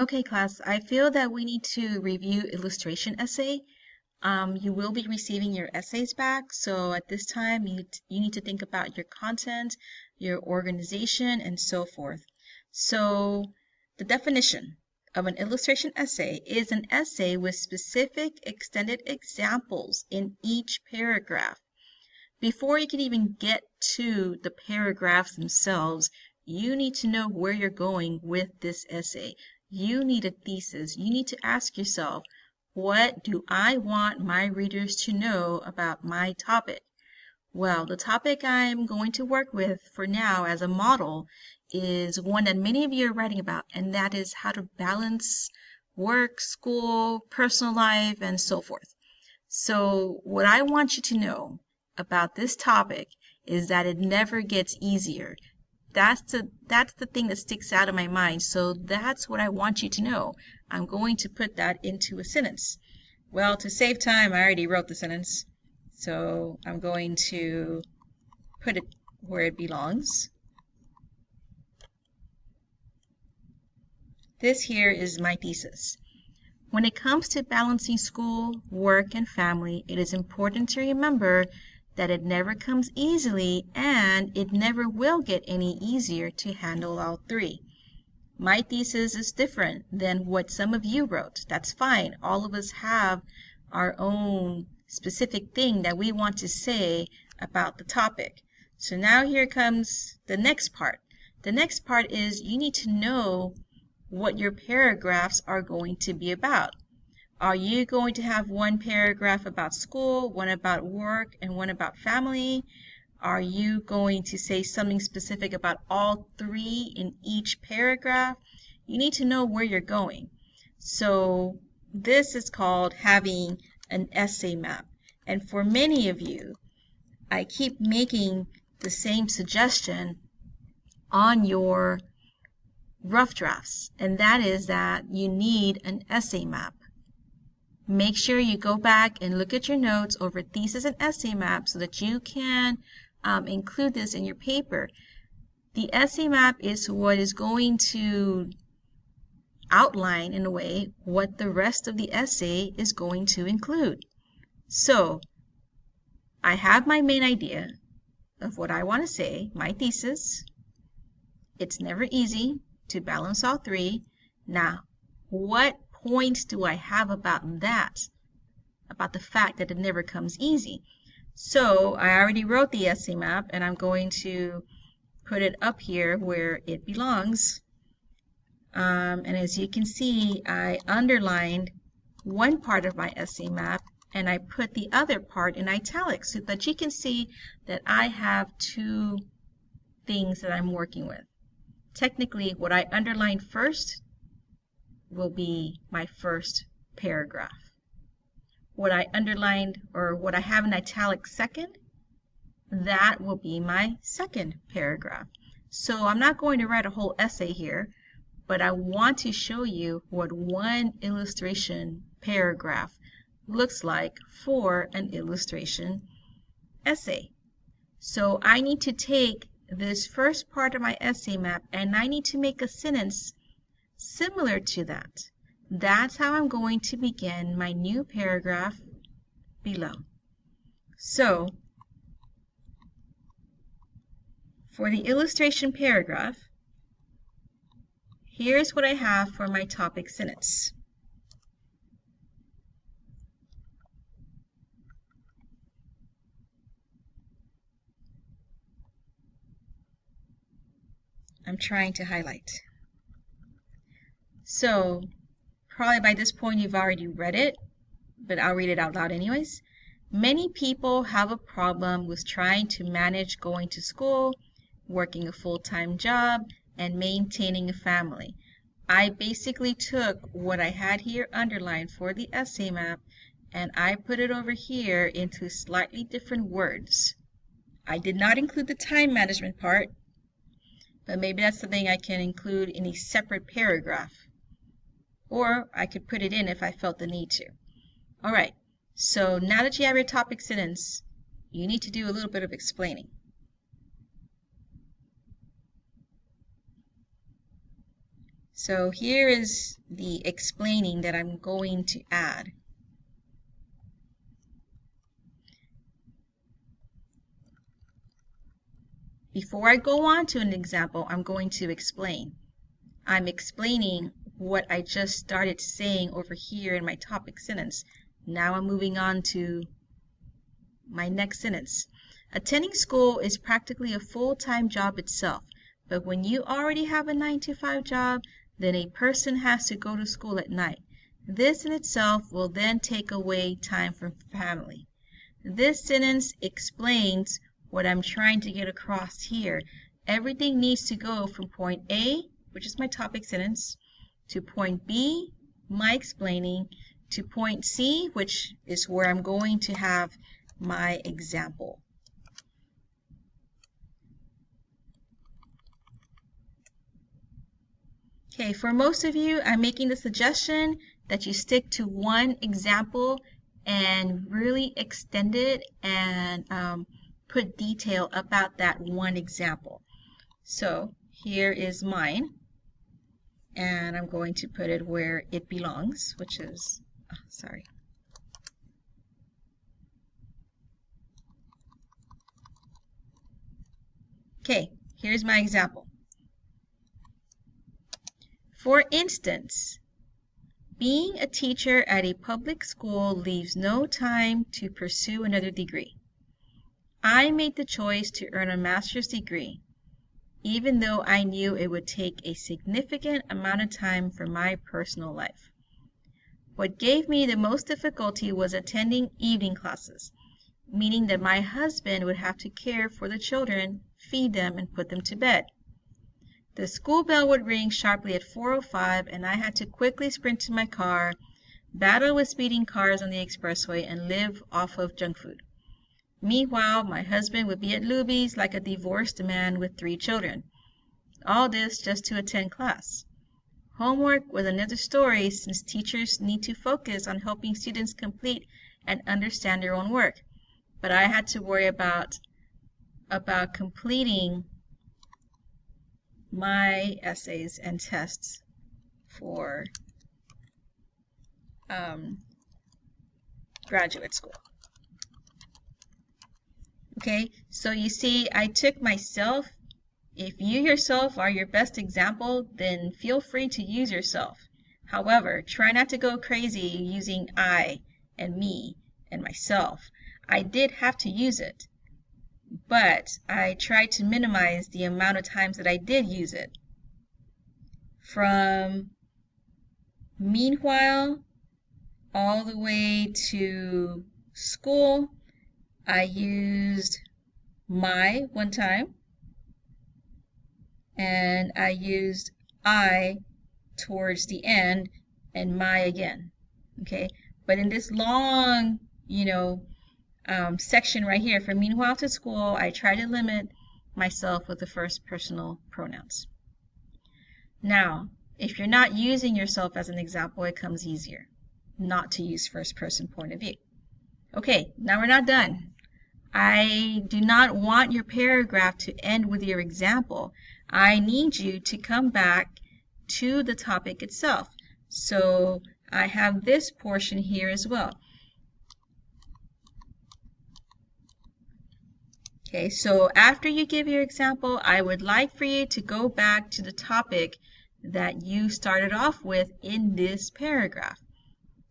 Okay, class, I feel that we need to review illustration essay. You will be receiving your essays back, so at this time you need to think about your content, your organization, and so forth. So the definition of an illustration essay is an essay with specific extended examples in each paragraph. Before you can even get to the paragraphs themselves, you need to know where you're going with this essay. You need a thesis. You need to ask yourself, what do I want my readers to know about my topic? Well, the topic I'm going to work with for now as a model is one that many of you are writing about, and that is how to balance work, school, personal life, and so forth. So what I want you to know about this topic is that it never gets easier. That's the thing that sticks out of my mind. So that's what I want you to know. I'm going to put that into a sentence. Well, to save time, I already wrote the sentence. So I'm going to put it where it belongs. This here is my thesis. When it comes to balancing school, work, and family, it is important to remember that it never comes easily and it never will get any easier to handle all three. My thesis is different than what some of you wrote. That's fine. All of us have our own specific thing that we want to say about the topic. So now here comes the next part. The next part is you need to know what your paragraphs are going to be about. Are you going to have one paragraph about school, one about work, and one about family? Are you going to say something specific about all three in each paragraph? You need to know where you're going. So this is called having an essay map. And for many of you, I keep making the same suggestion on your rough drafts, and that is that you need an essay map. Make sure you go back and look at your notes over thesis and essay map so that you can include this in your paper. The essay map is what is going to outline, in a way, what the rest of the essay is going to include. So I have my main idea of what I want to say, my thesis. It's never easy to balance all three. Now, what points do I have about that? About the fact that it never comes easy. So I already wrote the essay map, and I'm going to put it up here where it belongs. And as you can see, I underlined one part of my essay map, and I put the other part in italics so that you can see that I have two things that I'm working with. Technically, what I underlined first will be my first paragraph. What I underlined, or what I have in italics second, that will be my second paragraph. So I'm not going to write a whole essay here, but I want to show you what one illustration paragraph looks like for an illustration essay. So I need to take this first part of my essay map and I need to make a sentence similar to that. That's how I'm going to begin my new paragraph below. So for the illustration paragraph, here's what I have for my topic sentence. I'm trying to highlight. So probably by this point you've already read it, but I'll read it out loud anyways. Many people have a problem with trying to manage going to school, working a full-time job, and maintaining a family. I basically took what I had here underlined for the essay map and I put it over here into slightly different words. I did not include the time management part, but maybe that's something I can include in a separate paragraph. Or I could put it in if I felt the need to. All right, so now that you have your topic sentence, you need to do a little bit of explaining. So here is the explaining that I'm going to add. Before I go on to an example, I'm going to explain. I'm explaining what I just started saying over here in my topic sentence. Now I'm moving on to my next sentence. Attending school is practically a full-time job itself, but when you already have a 9-to-5 job, then a person has to go to school at night. This in itself will then take away time from family. This sentence explains what I'm trying to get across here. Everything needs to go from point A, which is my topic sentence, to point B, my explaining, to point C, which is where I'm going to have my example. Okay, for most of you, I'm making the suggestion that you stick to one example and really extend it and put detail about that one example. So here is mine, and I'm going to put it where it belongs, which is, sorry. Okay, here's my example. For instance, being a teacher at a public school leaves no time to pursue another degree. I made the choice to earn a master's degree, even though I knew it would take a significant amount of time from my personal life. What gave me the most difficulty was attending evening classes, meaning that my husband would have to care for the children, feed them, and put them to bed. The school bell would ring sharply at 4:05, and I had to quickly sprint to my car, battle with speeding cars on the expressway, and live off of junk food. Meanwhile, my husband would be at Luby's like a divorced man with 3 children. All this just to attend class. Homework was another story, since teachers need to focus on helping students complete and understand their own work. But I had to worry about completing my essays and tests for graduate school. Okay, so you see, I took myself. If you yourself are your best example, then feel free to use yourself. However, try not to go crazy using I and me and myself. I did have to use it, but I tried to minimize the amount of times that I did use it. From meanwhile all the way to school, I used my one time, and I used I towards the end, and my again. Okay, but in this long, section right here, from meanwhile to school, I try to limit myself with the first personal pronouns. Now, if you're not using yourself as an example, it comes easier not to use first person point of view. Okay, now we're not done. I do not want your paragraph to end with your example. I need you to come back to the topic itself. So I have this portion here as well. Okay, so after you give your example, I would like for you to go back to the topic that you started off with in this paragraph.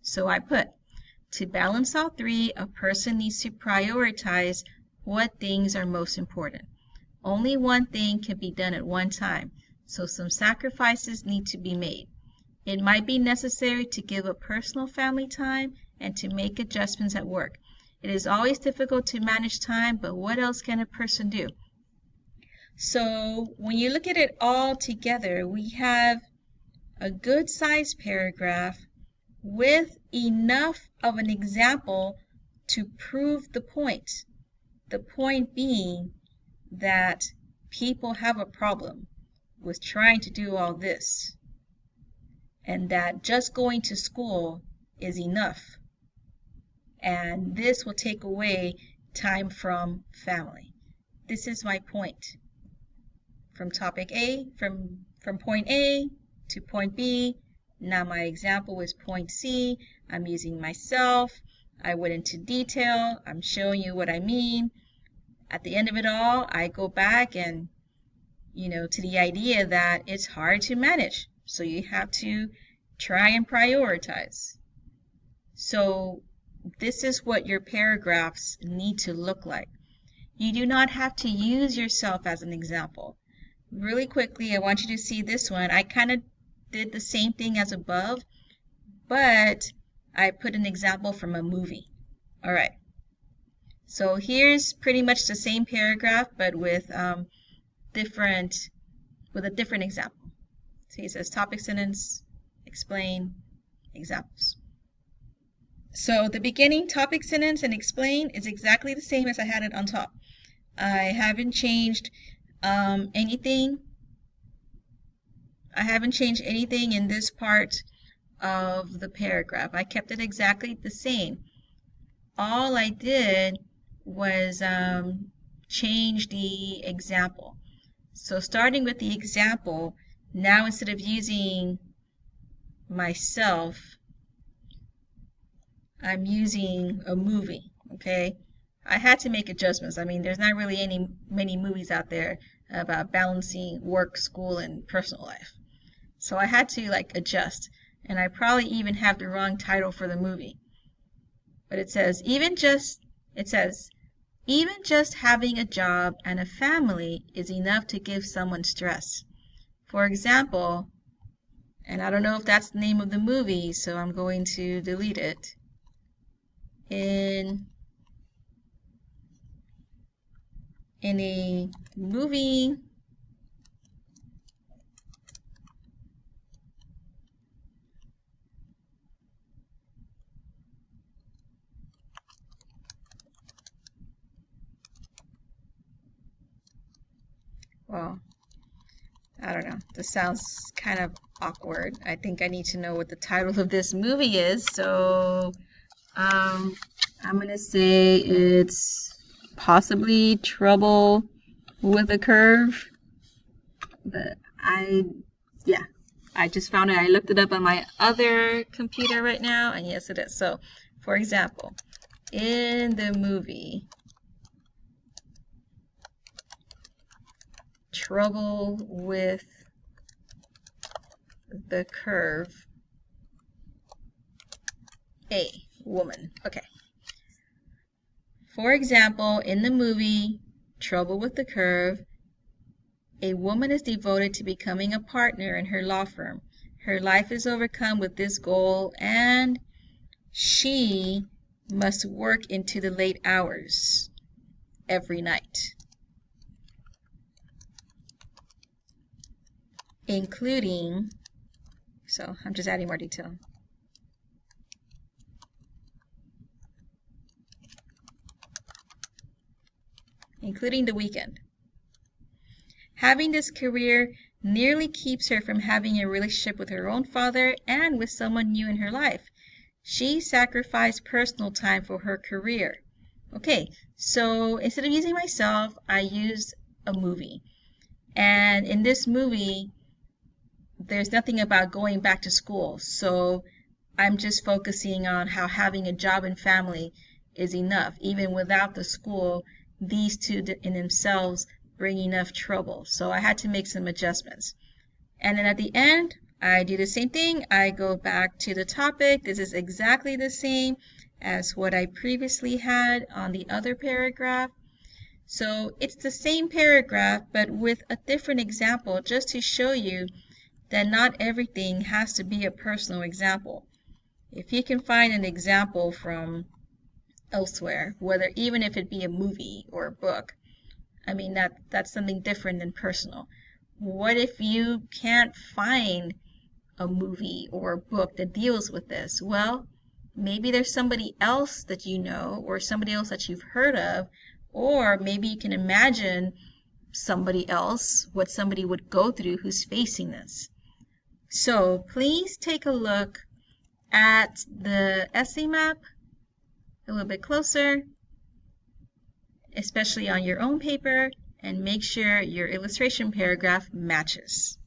So I put, to balance all 3, a person needs to prioritize what things are most important. Only one thing can be done at one time, so some sacrifices need to be made. It might be necessary to give up personal family time and to make adjustments at work. It is always difficult to manage time, but what else can a person do? So when you look at it all together, we have a good sized paragraph with enough of an example to prove the point. The point being that people have a problem with trying to do all this, and that just going to school is enough, and this will take away time from family. This is my point. From topic A, from point A to point B. Now my example is point C. I'm using myself. I went into detail. I'm showing you what I mean. At the end of it all, I go back and, to the idea that it's hard to manage. So you have to try and prioritize. So this is what your paragraphs need to look like. You do not have to use yourself as an example. Really quickly, I want you to see this one. I kind of did the same thing as above, but I put an example from a movie. All right. So here's pretty much the same paragraph, but with a different example. So it says topic sentence, explain, examples. So the beginning topic sentence and explain is exactly the same as I had it on top. I haven't changed anything. I haven't changed anything in this part of the paragraph. I kept it exactly the same. All I did was change the example. So starting with the example, now instead of using myself, I'm using a movie, okay? I had to make adjustments. I mean, there's not really many movies out there about balancing work, school, and personal life. So I had to adjust, and I probably even have the wrong title for the movie. But it says even just having a job and a family is enough to give someone stress. For example, and I don't know if that's the name of the movie, so I'm going to delete it. In a movie well, I don't know. This sounds kind of awkward. I think I need to know what the title of this movie is. So I'm going to say it's possibly Trouble with a Curve. But I just found it. I looked it up on my other computer right now, and yes, it is. So, for example, in the movie Trouble with the Curve, a woman. Okay. For example, in the movie Trouble with the Curve, a woman is devoted to becoming a partner in her law firm. Her life is overcome with this goal, and she must work into the late hours every night, including, so I'm just adding more detail, including the weekend. Having this career nearly keeps her from having a relationship with her own father and with someone new in her life. She sacrificed personal time for her career. Okay, so instead of using myself, I used a movie. And in this movie, there's nothing about going back to school. So I'm just focusing on how having a job and family is enough. Even without the school, these two in themselves bring enough trouble. So I had to make some adjustments. And then at the end, I do the same thing. I go back to the topic. This is exactly the same as what I previously had on the other paragraph. So it's the same paragraph, but with a different example, just to show you that not everything has to be a personal example. If you can find an example from elsewhere, whether even if it be a movie or a book, I mean, that's something different than personal. What if you can't find a movie or a book that deals with this? Well, maybe there's somebody else that you know, or somebody else that you've heard of, or maybe you can imagine somebody else, what somebody would go through who's facing this. So please take a look at the essay map a little bit closer, especially on your own paper, and make sure your illustration paragraph matches.